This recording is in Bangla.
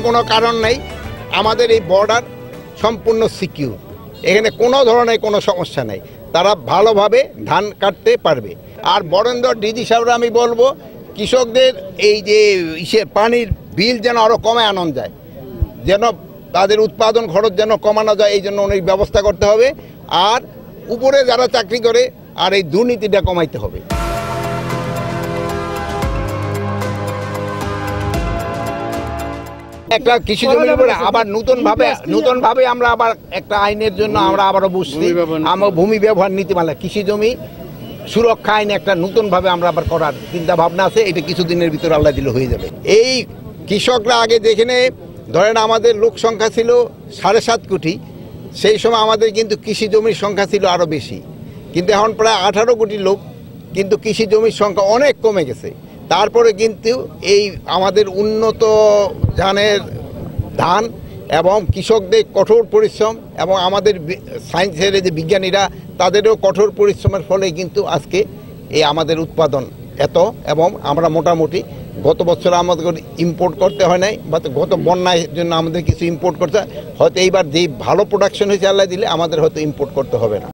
কোনো কারণ নেই। আমাদের এই বর্ডার সম্পূর্ণ সিকিউর, এখানে কোনো ধরনের কোনো সমস্যা নেই, তারা ভালোভাবে ধান কাটতে পারবে। আর বরেন্দ্র ডিজি সাহেবরা আমি বলবো কৃষকদের এই যে পানির বিল যেন আরও কমায় আনা যায়, যেন তাদের উৎপাদন খরচ যেন কমানো যায়, এই জন্য অনেক ব্যবস্থা করতে হবে। আর উপরে যারা চাকরি করে আর এই দুর্নীতিটা কমাইতে হবে। একটা কৃষি জমির উপরে আবার নতুনভাবে আমরা আবার একটা আইনের জন্য আমরা আবারও বুঝছি, আমরা ভূমি ব্যবহার নীতিমালা কৃষি জমি সুরক্ষা আইন একটা নতুনভাবে আমরা আবার করার চিন্তা ভাবনা আছে। এটা কিছুদিনের ভিতরে আল্লাহ দিলে হয়ে যাবে। এই কৃষকরা আগে যেখানে ধরেন আমাদের লোক সংখ্যা ছিল 7.5 কোটি, সেই সময় আমাদের কিন্তু কৃষি জমির সংখ্যা ছিল আরও বেশি, কিন্তু এখন প্রায় 18 কোটি লোক, কিন্তু কৃষি জমির সংখ্যা অনেক কমে গেছে। তারপরে কিন্তু এই আমাদের উন্নত জানের ধান এবং কৃষকদের কঠোর পরিশ্রম এবং আমাদের সায়েন্সের যে বিজ্ঞানীরা তাদেরও কঠোর পরিশ্রমের ফলে কিন্তু আজকে এই আমাদের উৎপাদন এত, এবং আমরা মোটামুটি গত বছর আমাদের ইম্পোর্ট করতে হয় নাই, বা গত বন্যার জন্য আমাদের কিছু ইম্পোর্ট করতে হয়, হয়তো এইবার যেই ভালো প্রোডাকশন হয়েছে আল্লাহ দিলে আমাদের হয়তো ইম্পোর্ট করতে হবে না।